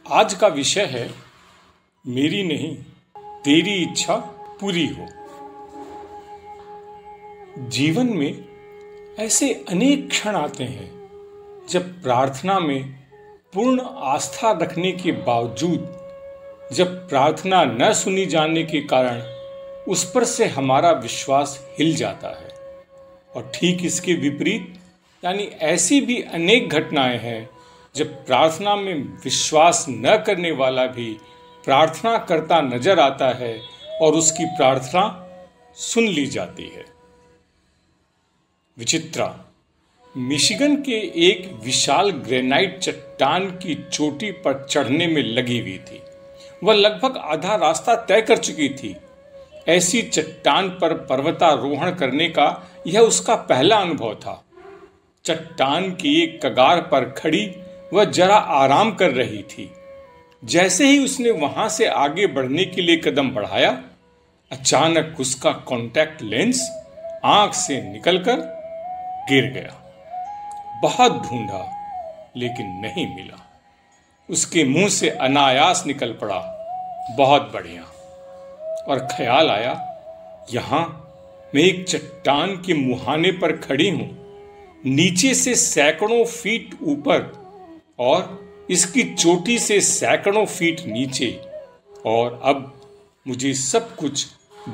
आज का विषय है मेरी नहीं तेरी इच्छा पूरी हो। जीवन में ऐसे अनेक क्षण आते हैं जब प्रार्थना में पूर्ण आस्था रखने के बावजूद जब प्रार्थना न सुनी जाने के कारण उस पर से हमारा विश्वास हिल जाता है। और ठीक इसके विपरीत यानी ऐसी भी अनेक घटनाएं हैं जब प्रार्थना में विश्वास न करने वाला भी प्रार्थना करता नजर आता है और उसकी प्रार्थना सुन ली जाती है। विचित्रा मिशिगन के एक विशाल ग्रेनाइट चट्टान की चोटी पर चढ़ने में लगी हुई थी। वह लगभग आधा रास्ता तय कर चुकी थी। ऐसी चट्टान पर पर्वतारोहण करने का यह उसका पहला अनुभव था। चट्टान की एक कगार पर खड़ी वह जरा आराम कर रही थी। जैसे ही उसने वहां से आगे बढ़ने के लिए कदम बढ़ाया, अचानक उसका कॉन्टैक्ट लेंस आंख से निकलकर गिर गया। बहुत ढूंढा लेकिन नहीं मिला। उसके मुंह से अनायास निकल पड़ा, बहुत बढ़िया। और ख्याल आया, यहां मैं एक चट्टान के मुहाने पर खड़ी हूं, नीचे से सैकड़ों फीट ऊपर और इसकी चोटी से सैकड़ों फीट नीचे, और अब मुझे सब कुछ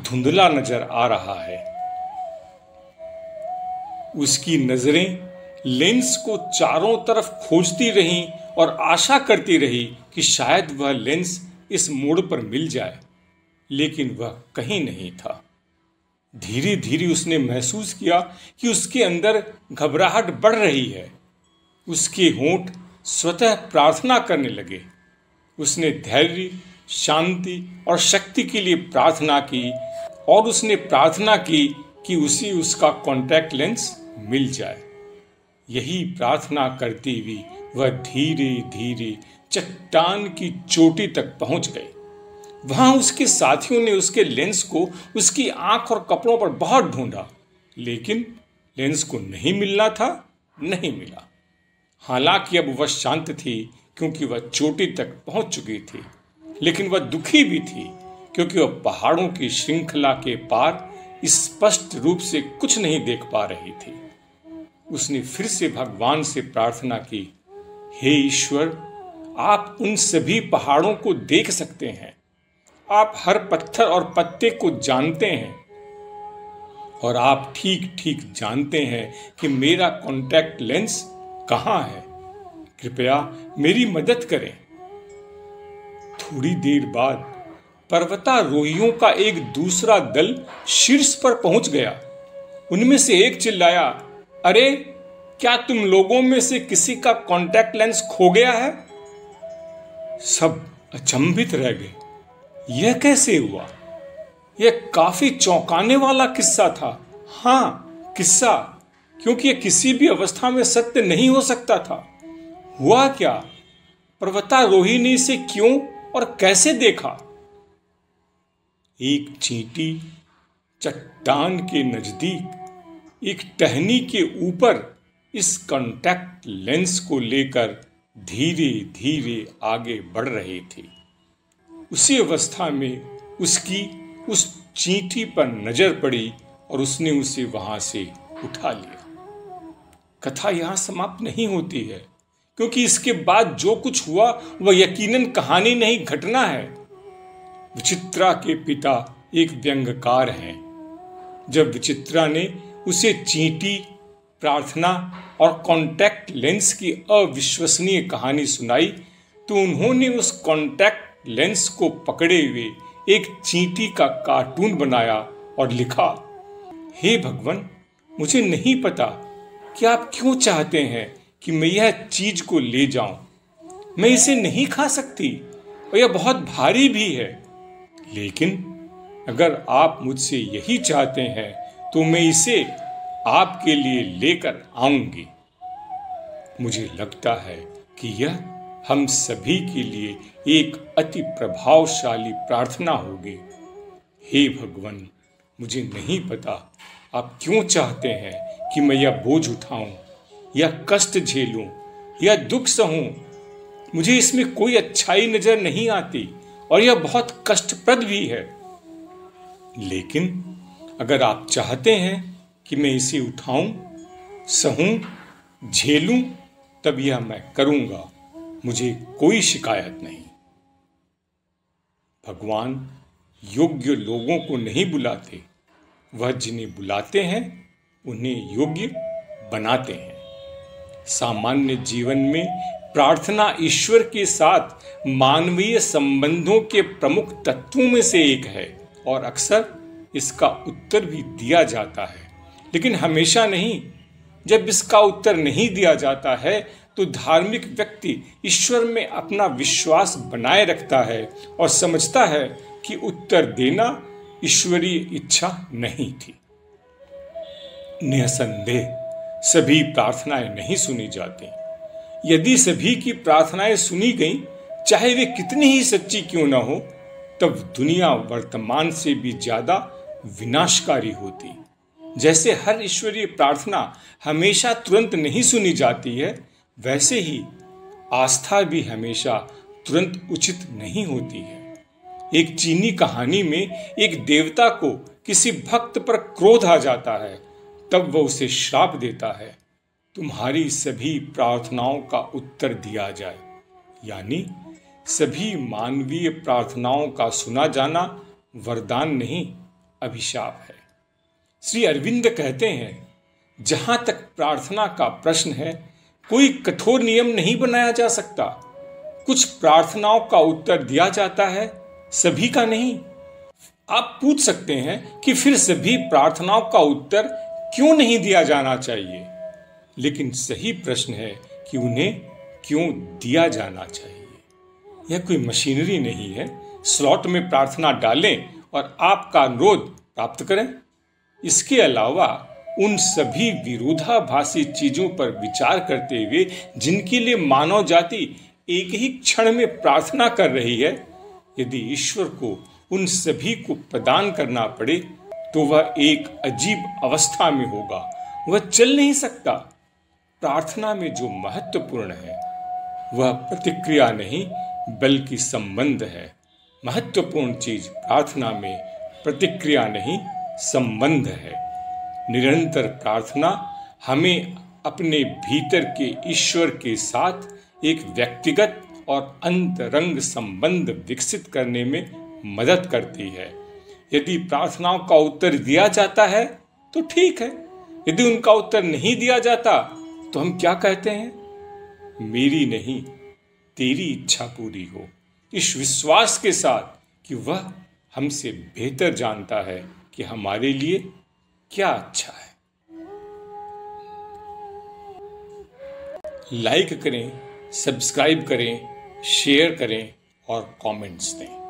धुंधला नजर आ रहा है। उसकी नजरें लेंस को चारों तरफ खोजती रहीं और आशा करती रही कि शायद वह लेंस इस मोड़ पर मिल जाए, लेकिन वह कहीं नहीं था। धीरे धीरे उसने महसूस किया कि उसके अंदर घबराहट बढ़ रही है। उसके होंठ स्वतः प्रार्थना करने लगे। उसने धैर्य, शांति और शक्ति के लिए प्रार्थना की और उसने प्रार्थना की कि उसे उसका कॉन्टैक्ट लेंस मिल जाए। यही प्रार्थना करती हुई वह धीरे धीरे चट्टान की चोटी तक पहुंच गई। वहां उसके साथियों ने उसके लेंस को उसकी आंख और कपड़ों पर बहुत ढूंढा, लेकिन लेंस को नहीं मिलना था, नहीं मिला। हालांकि अब वह शांत थी क्योंकि वह चोटी तक पहुंच चुकी थी, लेकिन वह दुखी भी थी क्योंकि वह पहाड़ों की श्रृंखला के पार स्पष्ट रूप से कुछ नहीं देख पा रही थी। उसने फिर से भगवान से प्रार्थना की, हे ईश्वर, आप उन सभी पहाड़ों को देख सकते हैं। आप हर पत्थर और पत्ते को जानते हैं और आप ठीक ठीक जानते हैं कि मेरा कॉन्टैक्ट लेंस कहां है। कृपया मेरी मदद करें। थोड़ी देर बाद पर्वतारोहियों का एक दूसरा दल शीर्ष पर पहुंच गया। उनमें से एक चिल्लाया, अरे, क्या तुम लोगों में से किसी का कॉन्टैक्ट लेंस खो गया है? सब अचंभित रह गए। यह कैसे हुआ? यह काफी चौंकाने वाला किस्सा था। हाँ, किस्सा, क्योंकि यह किसी भी अवस्था में सत्य नहीं हो सकता था। हुआ क्या? पर्वतारोही ने इसे क्यों और कैसे देखा? एक चींटी चट्टान के नजदीक एक टहनी के ऊपर इस कॉन्टैक्ट लेंस को लेकर धीरे धीरे आगे बढ़ रही थी। उसी अवस्था में उसकी उस चींटी पर नजर पड़ी और उसने उसे वहां से उठा लिया। कथा यहां समाप्त नहीं होती है, क्योंकि इसके बाद जो कुछ हुआ वह यकीनन कहानी नहीं, घटना है। विचित्रा के पिता एक व्यंग्यकार हैं। जब विचित्रा ने उसे चींटी, प्रार्थना और कॉन्टैक्ट लेंस की अविश्वसनीय कहानी सुनाई, तो उन्होंने उस कॉन्टैक्ट लेंस को पकड़े हुए एक चींटी का कार्टून बनाया और लिखा, हे भगवान, मुझे नहीं पता कि आप क्यों चाहते हैं कि मैं यह चीज को ले जाऊं। मैं इसे नहीं खा सकती और यह बहुत भारी भी है, लेकिन अगर आप मुझसे यही चाहते हैं तो मैं इसे आपके लिए लेकर आऊंगी। मुझे लगता है कि यह हम सभी के लिए एक अति प्रभावशाली प्रार्थना होगी। हे भगवान, मुझे नहीं पता आप क्यों चाहते हैं कि मैं यह बोझ उठाऊं या कष्ट झेलूं या दुख सहूं, मुझे इसमें कोई अच्छाई नजर नहीं आती और यह बहुत कष्टप्रद भी है। लेकिन अगर आप चाहते हैं कि मैं इसे उठाऊं, सहूं, झेलूं, तब यह मैं करूंगा। मुझे कोई शिकायत नहीं। भगवान योग्य लोगों को नहीं बुलाते, वह जिन्हें बुलाते हैं उन्हें योग्य बनाते हैं। सामान्य जीवन में प्रार्थना ईश्वर के साथ मानवीय संबंधों के प्रमुख तत्वों में से एक है और अक्सर इसका उत्तर भी दिया जाता है, लेकिन हमेशा नहीं। जब इसका उत्तर नहीं दिया जाता है तो धार्मिक व्यक्ति ईश्वर में अपना विश्वास बनाए रखता है और समझता है कि उत्तर देना ईश्वरीय इच्छा नहीं थी। निसंदेह सभी प्रार्थनाएं नहीं सुनी जाती। यदि सभी की प्रार्थनाएं सुनी गईं, चाहे वे कितनी ही सच्ची क्यों न हो, तब दुनिया वर्तमान से भी ज्यादा विनाशकारी होती। जैसे हर ईश्वरीय प्रार्थना हमेशा तुरंत नहीं सुनी जाती है, वैसे ही आस्था भी हमेशा तुरंत उचित नहीं होती है। एक चीनी कहानी में एक देवता को किसी भक्त पर क्रोध आ जाता है, तब वह उसे श्राप देता है, तुम्हारी सभी प्रार्थनाओं का उत्तर दिया जाए। यानी सभी मानवीय प्रार्थनाओं का सुना जाना वरदान नहीं, अभिशाप है। श्री अरविंद कहते हैं, जहां तक प्रार्थना का प्रश्न है, कोई कठोर नियम नहीं बनाया जा सकता। कुछ प्रार्थनाओं का उत्तर दिया जाता है, सभी का नहीं। आप पूछ सकते हैं कि फिर सभी प्रार्थनाओं का उत्तर क्यों नहीं दिया जाना चाहिए? लेकिन सही प्रश्न है कि उन्हें क्यों दिया जाना चाहिए। यह कोई मशीनरी नहीं है, स्लॉट में प्रार्थना डालें और आपका अनुरोध प्राप्त करें। इसके अलावा उन सभी विरोधाभासी चीजों पर विचार करते हुए जिनके लिए मानव जाति एक ही क्षण में प्रार्थना कर रही है, यदि ईश्वर को उन सभी को प्रदान करना पड़े तो वह एक अजीब अवस्था में होगा, वह चल नहीं सकता। प्रार्थना में जो महत्वपूर्ण है वह प्रतिक्रिया नहीं बल्कि संबंध है। महत्वपूर्ण चीज प्रार्थना में प्रतिक्रिया नहीं, संबंध है। निरंतर प्रार्थना हमें अपने भीतर के ईश्वर के साथ एक व्यक्तिगत और अंतरंग संबंध विकसित करने में मदद करती है। यदि प्रार्थनाओं का उत्तर दिया जाता है तो ठीक है, यदि उनका उत्तर नहीं दिया जाता तो हम क्या कहते हैं? मेरी नहीं तेरी इच्छा पूरी हो, इस विश्वास के साथ कि वह हमसे बेहतर जानता है कि हमारे लिए क्या अच्छा है। लाइक करें, सब्सक्राइब करें, शेयर करें और कमेंट्स दें।